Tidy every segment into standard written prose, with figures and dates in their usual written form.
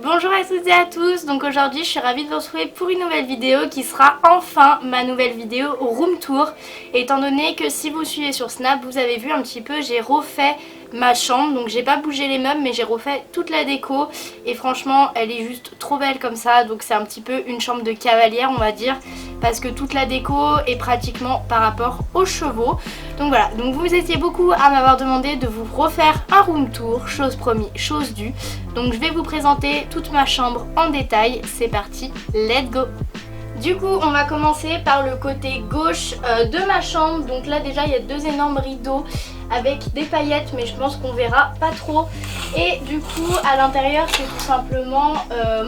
Bonjour à toutes et à tous, donc aujourd'hui je suis ravie de vous retrouver pour une nouvelle vidéo qui sera enfin ma nouvelle vidéo room tour. Étant donné que si vous suivez sur Snap, vous avez vu un petit peu, j'ai refait ma chambre, donc j'ai pas bougé les meubles mais j'ai refait toute la déco et franchement elle est juste trop belle comme ça, donc c'est un petit peu une chambre de cavalière on va dire, parce que toute la déco est pratiquement par rapport aux chevaux. Donc voilà, donc vous étiez beaucoup à m'avoir demandé de vous refaire un room tour, chose promis, chose due. Donc je vais vous présenter toute ma chambre en détail, c'est parti, let's go. Du coup on va commencer par le côté gauche de ma chambre. Donc là déjà il y a deux énormes rideaux avec des paillettes mais je pense qu'on verra pas trop. Et du coup à l'intérieur c'est tout simplement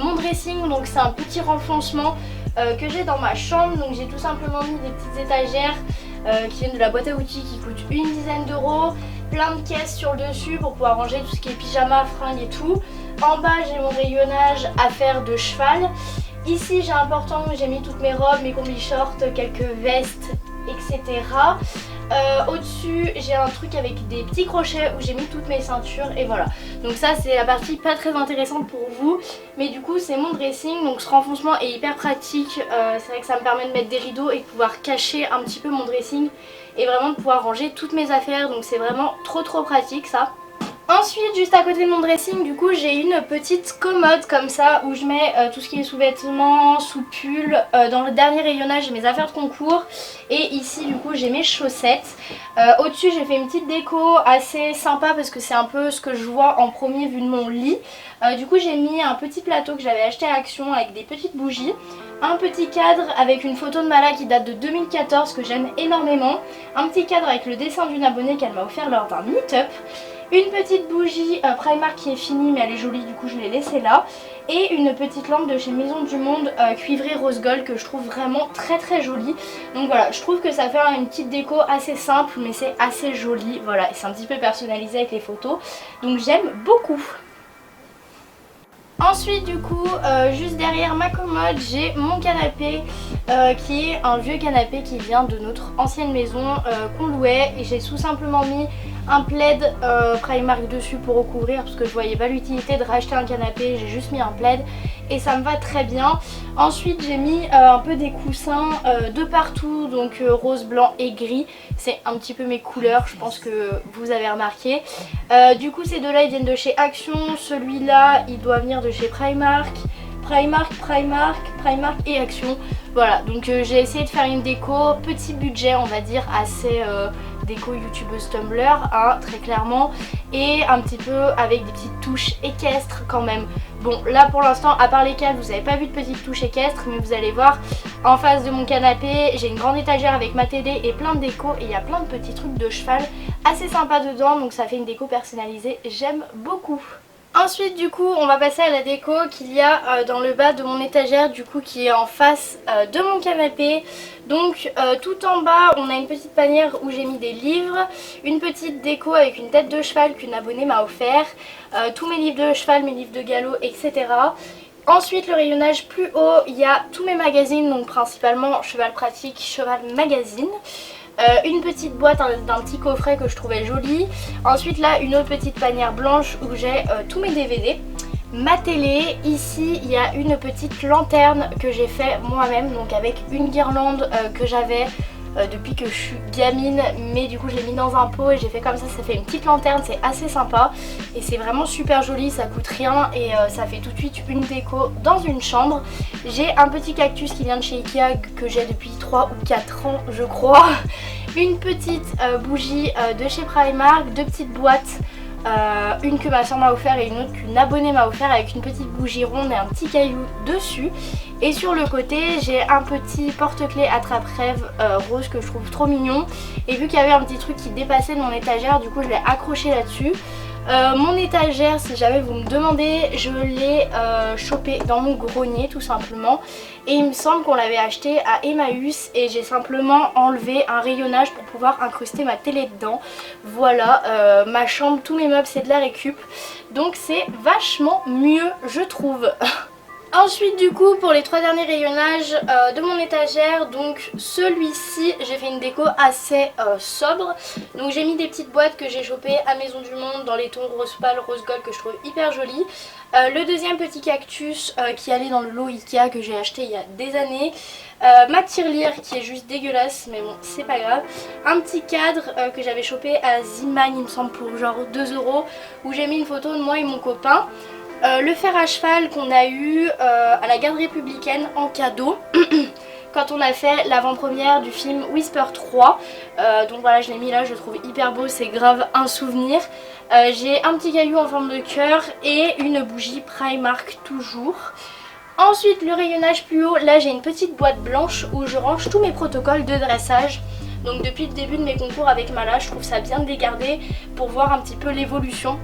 mon dressing, donc c'est un petit renfoncement que j'ai dans ma chambre. Donc j'ai tout simplement mis des petites étagères qui viennent de la boîte à outils qui coûtent une dizaine d'euros. Plein de caisses sur le dessus pour pouvoir ranger tout ce qui est pyjama, fringues et tout. En bas j'ai mon rayonnage à faire de cheval. Ici j'ai un portant où j'ai mis toutes mes robes, mes combis shorts, quelques vestes, etc. Au-dessus j'ai un truc avec des petits crochets où j'ai mis toutes mes ceintures et voilà. Donc ça c'est la partie pas très intéressante pour vous, mais du coup c'est mon dressing. Donc ce renfoncement est hyper pratique, c'est vrai que ça me permet de mettre des rideaux et de pouvoir cacher un petit peu mon dressing et vraiment de pouvoir ranger toutes mes affaires, donc c'est vraiment trop pratique ça. Ensuite, juste à côté de mon dressing, du coup, j'ai une petite commode comme ça où je mets tout ce qui est sous-vêtements, sous-pull. Dans le dernier rayonnage, j'ai mes affaires de concours. Et ici, du coup, j'ai mes chaussettes. Au-dessus, j'ai fait une petite déco assez sympa parce que c'est un peu ce que je vois en premier vu de mon lit. Du coup, j'ai mis un petit plateau que j'avais acheté à Action avec des petites bougies. Un petit cadre avec une photo de Mala qui date de 2014 que j'aime énormément. Un petit cadre avec le dessin d'une abonnée qu'elle m'a offert lors d'un meet-up. Une petite bougie Primark qui est finie mais elle est jolie, du coup je l'ai laissée là. Et une petite lampe de chez Maison du Monde cuivrée rose gold que je trouve vraiment très jolie. Donc voilà, je trouve que ça fait une petite déco assez simple mais c'est assez joli. Voilà, et c'est un petit peu personnalisé avec les photos. Donc j'aime beaucoup. Ensuite du coup, juste derrière ma commode, j'ai mon canapé qui est un vieux canapé qui vient de notre ancienne maison qu'on louait. Et j'ai tout simplement mis un plaid Primark dessus pour recouvrir parce que je voyais pas l'utilité de racheter un canapé, j'ai juste mis un plaid et ça me va très bien. Ensuite j'ai mis un peu des coussins de partout, donc rose, blanc et gris. C'est un petit peu mes couleurs, je pense que vous avez remarqué. Du coup ces deux là ils viennent de chez Action, celui-là il doit venir de chez Primark et Action. Voilà, donc j'ai essayé de faire une déco, petit budget on va dire, assez déco youtubeuse Tumblr hein, très clairement, et un petit peu avec des petites touches équestres quand même. Bon là pour l'instant à part les câbles vous n'avez pas vu de petites touches équestres, mais vous allez voir en face de mon canapé j'ai une grande étagère avec ma télé et plein de déco, et il y a plein de petits trucs de cheval assez sympa dedans, donc ça fait une déco personnalisée, j'aime beaucoup. Ensuite du coup on va passer à la déco qu'il y a dans le bas de mon étagère, du coup qui est en face de mon canapé. Donc tout en bas on a une petite panière où j'ai mis des livres, une petite déco avec une tête de cheval qu'une abonnée m'a offert, tous mes livres de cheval, mes livres de galop, etc. Ensuite le rayonnage plus haut il y a tous mes magazines, donc principalement Cheval Pratique, Cheval Magazine. Une petite boîte d'un petit coffret que je trouvais joli. Ensuite là une autre petite panière blanche où j'ai tous mes DVD. Ma télé, ici il y a une petite lanterne que j'ai fait moi-même, donc avec une guirlande que j'avais depuis que je suis gamine, mais du coup je l'ai mis dans un pot et j'ai fait comme ça fait une petite lanterne, c'est assez sympa et c'est vraiment super joli, ça coûte rien et ça fait tout de suite une déco dans une chambre. J'ai un petit cactus qui vient de chez Ikea que j'ai depuis 3 ou 4 ans je crois. Une petite bougie de chez Primark, deux petites boîtes. Une que ma soeur m'a offert et une autre qu'une abonnée m'a offert avec une petite bougie ronde et un petit caillou dessus. Et sur le côté j'ai un petit porte-clés attrape-rêve rose que je trouve trop mignon. Et vu qu'il y avait un petit truc qui dépassait de mon étagère, du coup je l'ai accroché là-dessus. Mon étagère, si jamais vous me demandez, je l'ai chopé dans mon grenier tout simplement. Et il me semble qu'on l'avait acheté à Emmaüs et j'ai simplement enlevé un rayonnage pour pouvoir incruster ma télé dedans. Voilà, ma chambre, tous mes meubles c'est de la récup. Donc c'est vachement mieux je trouve. Ensuite du coup pour les 3 derniers rayonnages de mon étagère, donc celui-ci j'ai fait une déco assez sobre. Donc j'ai mis des petites boîtes que j'ai chopées à Maison du Monde dans les tons rose pâle, rose gold que je trouve hyper jolis. Le deuxième petit cactus qui allait dans le lot Ikea que j'ai acheté il y a des années. Ma tirelire qui est juste dégueulasse mais bon c'est pas grave. Un petit cadre que j'avais chopé à Ziman il me semble pour genre 2 € où j'ai mis une photo de moi et mon copain. Le fer à cheval qu'on a eu à la garde républicaine en cadeau quand on a fait l'avant-première du film Whisper 3. Donc voilà, je l'ai mis là, je le trouve hyper beau, c'est grave un souvenir. J'ai un petit caillou en forme de cœur et une bougie Primark toujours. Ensuite le rayonnage plus haut, là j'ai une petite boîte blanche où je range tous mes protocoles de dressage. Donc depuis le début de mes concours avec Mala, je trouve ça bien de les garder pour voir un petit peu l'évolution.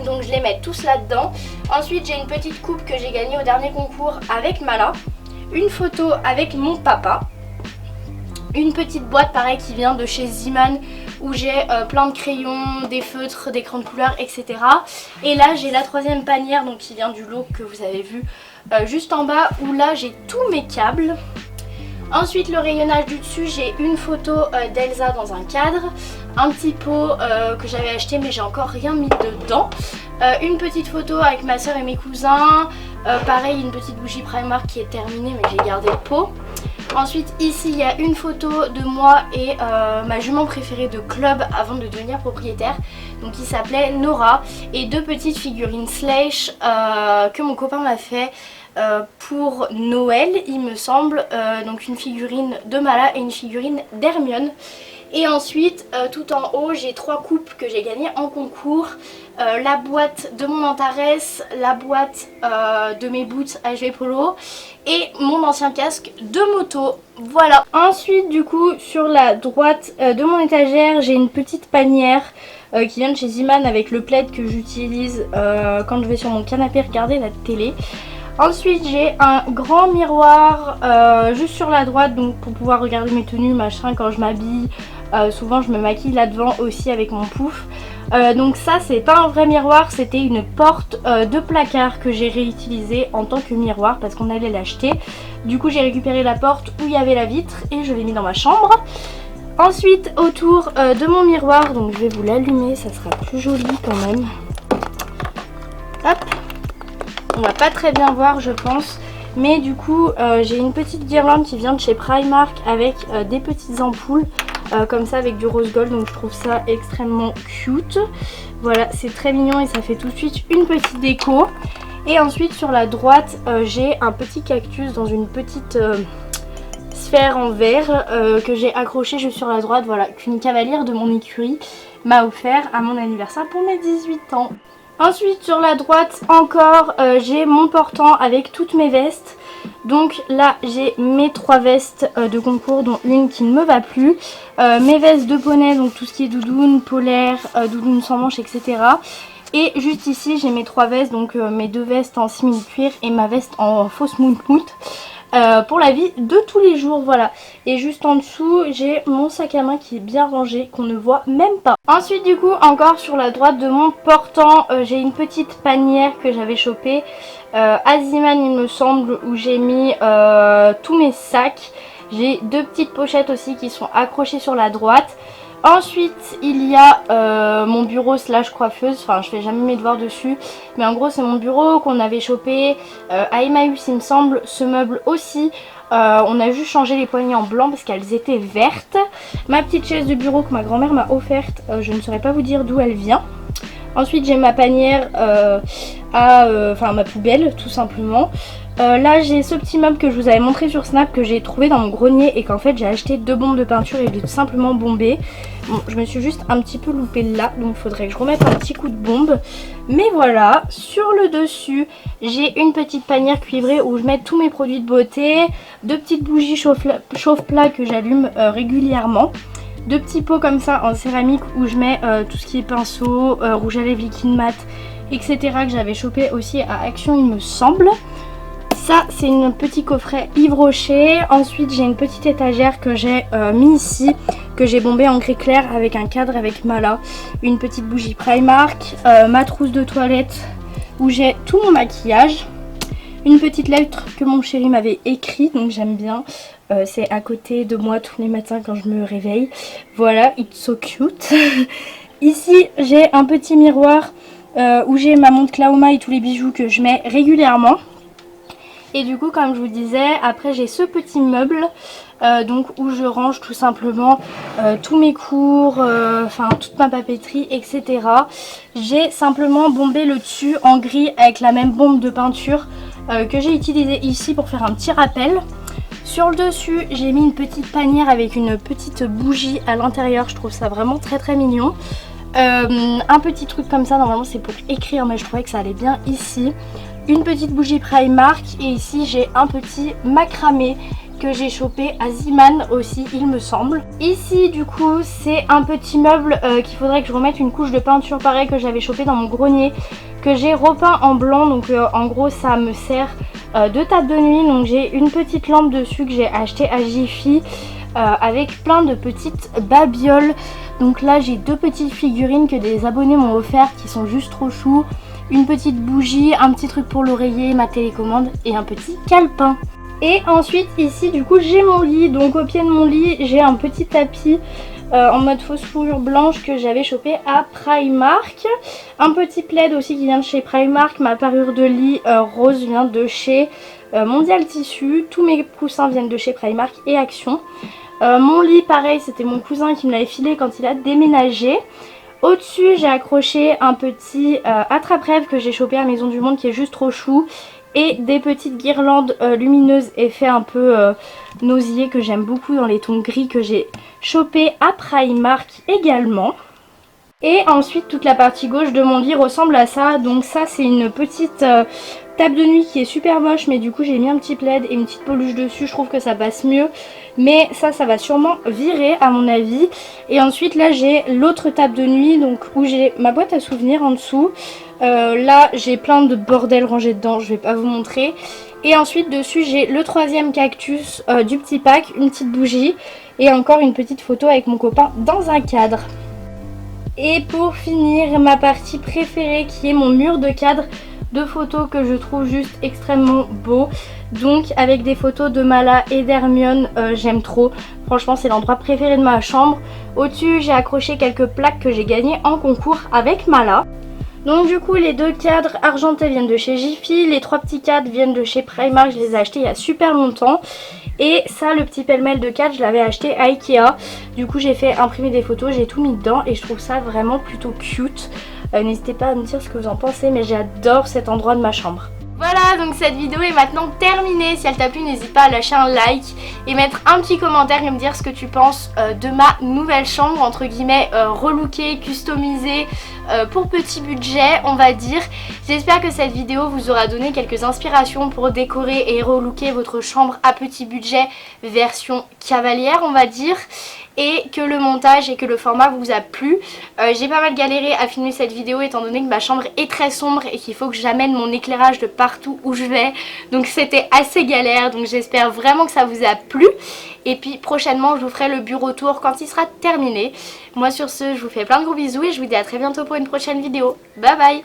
Donc je les mets tous là-dedans. Ensuite j'ai une petite coupe que j'ai gagnée au dernier concours avec Mala. Une photo avec mon papa. Une petite boîte pareil qui vient de chez Ziman où j'ai plein de crayons, des feutres, des crayons de couleur, etc. Et là j'ai la troisième panière donc qui vient du lot que vous avez vu juste en bas où là j'ai tous mes câbles. Ensuite le rayonnage du dessus, j'ai une photo d'Elsa dans un cadre, un petit pot que j'avais acheté mais j'ai encore rien mis dedans, une petite photo avec ma soeur et mes cousins, pareil une petite bougie Primark qui est terminée mais j'ai gardé le pot. Ensuite ici il y a une photo de moi et ma jument préférée de club avant de devenir propriétaire, donc qui s'appelait Nora, et 2 petites figurines Slash que mon copain m'a fait pour Noël il me semble, donc une figurine de Mala et une figurine d'Hermione. Et ensuite tout en haut j'ai 3 coupes que j'ai gagnées en concours, la boîte de mon Antares, la boîte de mes boots HV Polo et mon ancien casque de moto. Voilà. Ensuite du coup sur la droite de mon étagère j'ai une petite panière qui vient de chez Ziman avec le plaid que j'utilise quand je vais sur mon canapé regarder la télé. Ensuite j'ai un grand miroir juste sur la droite donc pour pouvoir regarder mes tenues machin quand je m'habille. Souvent je me maquille là devant aussi avec mon pouf. Donc ça c'est pas un vrai miroir, c'était une porte de placard que j'ai réutilisée en tant que miroir parce qu'on allait l'acheter. Du coup j'ai récupéré la porte où il y avait la vitre et je l'ai mis dans ma chambre. Ensuite autour de mon miroir, donc je vais vous l'allumer, ça sera plus joli quand même. Hop. On va pas très bien voir je pense, mais du coup j'ai une petite guirlande qui vient de chez Primark avec des petites ampoules comme ça avec du rose gold, donc je trouve ça extrêmement cute. Voilà, c'est très mignon et ça fait tout de suite une petite déco. Et ensuite sur la droite j'ai un petit cactus dans une petite sphère en verre que j'ai accroché juste sur la droite, voilà, qu'une cavalière de mon écurie m'a offert à mon anniversaire pour mes 18 ans. Ensuite sur la droite encore j'ai mon portant avec toutes mes vestes. Donc là j'ai mes 3 vestes de concours dont une qui ne me va plus. Mes vestes de poney, donc tout ce qui est doudoune, polaire, doudoune sans manches, etc. Et juste ici j'ai mes 3 vestes, donc mes 2 vestes en simili-cuir et ma veste en fausse mout-mout. Pour la vie de tous les jours, voilà. Et juste en dessous j'ai mon sac à main qui est bien rangé, qu'on ne voit même pas. Ensuite du coup encore sur la droite de mon portant j'ai une petite panière que j'avais chopée à Ziman il me semble, où j'ai mis tous mes sacs. J'ai 2 petites pochettes aussi qui sont accrochées sur la droite. Ensuite il y a mon bureau slash coiffeuse, enfin je fais jamais mes devoirs dessus, mais en gros c'est mon bureau qu'on avait chopé à Emmaüs il me semble, ce meuble aussi. On a juste changé les poignées en blanc parce qu'elles étaient vertes. Ma petite chaise de bureau que ma grand-mère m'a offerte, je ne saurais pas vous dire d'où elle vient. Ensuite j'ai ma panière enfin ma poubelle tout simplement. Là j'ai ce petit meuble que je vous avais montré sur Snap que j'ai trouvé dans mon grenier et qu'en fait j'ai acheté 2 bombes de peinture et je l'ai tout simplement bombé. Bon, je me suis juste un petit peu loupée là, donc il faudrait que je remette un petit coup de bombe. Mais voilà, sur le dessus j'ai une petite panière cuivrée où je mets tous mes produits de beauté, 2 petites bougies chauffe-plat que j'allume régulièrement. 2 petits pots comme ça en céramique où je mets tout ce qui est pinceau, rouge à lèvres liquide mat, etc. que j'avais chopé aussi à Action il me semble. Ça c'est un petit coffret Yves Rocher. Ensuite j'ai une petite étagère que j'ai mis ici, que j'ai bombé en gris clair avec un cadre avec Mala. Une petite bougie Primark, ma trousse de toilette où j'ai tout mon maquillage. Une petite lettre que mon chéri m'avait écrite, donc j'aime bien. C'est à côté de moi tous les matins quand je me réveille. Voilà, it's so cute. Ici, j'ai un petit miroir où j'ai ma montre Klaoma et tous les bijoux que je mets régulièrement. Et du coup, comme je vous disais, après j'ai ce petit meuble donc où je range tout simplement tous mes cours, enfin toute ma papeterie, etc. J'ai simplement bombé le dessus en gris avec la même bombe de peinture que j'ai utilisée ici pour faire un petit rappel. Sur le dessus, j'ai mis une petite panière avec une petite bougie à l'intérieur. Je trouve ça vraiment très très mignon. Un petit truc comme ça, normalement c'est pour écrire, mais je trouvais que ça allait bien ici. Une petite bougie Primark et ici j'ai un petit macramé que j'ai chopé à Ziman aussi, il me semble. Ici du coup c'est un petit meuble qu'il faudrait que je remette une couche de peinture pareil que j'avais chopé dans mon grenier, que j'ai repeint en blanc. Donc en gros ça me sert de table de nuit. Donc j'ai une petite lampe dessus que j'ai acheté à Jiffy avec plein de petites babioles. Donc là j'ai deux petites figurines que des abonnés m'ont offertes qui sont juste trop chou. Une petite bougie, un petit truc pour l'oreiller, ma télécommande et un petit calepin. Et ensuite ici du coup j'ai mon lit. Donc au pied de mon lit j'ai un petit tapis en mode fausse fourrure blanche que j'avais chopé à Primark. Un petit plaid aussi qui vient de chez Primark. Ma parure de lit rose vient de chez Mondial Tissu. Tous mes coussins viennent de chez Primark et Action. Mon lit pareil, c'était mon cousin qui me l'avait filé quand il a déménagé. Au-dessus j'ai accroché un petit attrape-rêve que j'ai chopé à Maison du Monde qui est juste trop chou. Et des petites guirlandes lumineuses effet un peu nausier que j'aime beaucoup dans les tons gris que j'ai chopé à Primark également. Et ensuite toute la partie gauche de mon lit ressemble à ça. Donc ça c'est une petite table de nuit qui est super moche, mais du coup j'ai mis un petit plaid et une petite peluche dessus. Je trouve que ça passe mieux, mais ça va sûrement virer à mon avis. Et ensuite là j'ai l'autre table de nuit donc où j'ai ma boîte à souvenirs en dessous. Là j'ai plein de bordel rangé dedans, je vais pas vous montrer. Et ensuite dessus j'ai le troisième cactus du petit pack, une petite bougie et encore une petite photo avec mon copain dans un cadre. Et pour finir, ma partie préférée qui est mon mur de cadre de photos que je trouve juste extrêmement beau. Donc avec des photos de Mala et d'Hermione, j'aime trop. Franchement c'est l'endroit préféré de ma chambre. Au-dessus j'ai accroché quelques plaques que j'ai gagnées en concours avec Mala. Donc du coup les deux cadres argentés viennent de chez Jiffy, les trois petits cadres viennent de chez Primark, je les ai achetés il y a super longtemps. Et ça le petit pêle-mêle de cadres je l'avais acheté à Ikea. Du coup j'ai fait imprimer des photos, j'ai tout mis dedans et je trouve ça vraiment plutôt cute. N'hésitez pas à me dire ce que vous en pensez, mais j'adore cet endroit de ma chambre. Voilà, donc cette vidéo est maintenant terminée. Si elle t'a plu, n'hésite pas à lâcher un like et mettre un petit commentaire et me dire ce que tu penses de ma nouvelle chambre, entre guillemets, relookée, customisée, pour petit budget, on va dire. J'espère que cette vidéo vous aura donné quelques inspirations pour décorer et relooker votre chambre à petit budget version cavalière, on va dire. Et que le montage et que le format vous a plu. J'ai pas mal galéré à filmer cette vidéo étant donné que ma chambre est très sombre et qu'il faut que j'amène mon éclairage de partout où je vais. Donc c'était assez galère, donc j'espère vraiment que ça vous a plu. Et puis prochainement je vous ferai le bureau tour quand il sera terminé. Moi sur ce je vous fais plein de gros bisous et je vous dis à très bientôt pour une prochaine vidéo. Bye bye.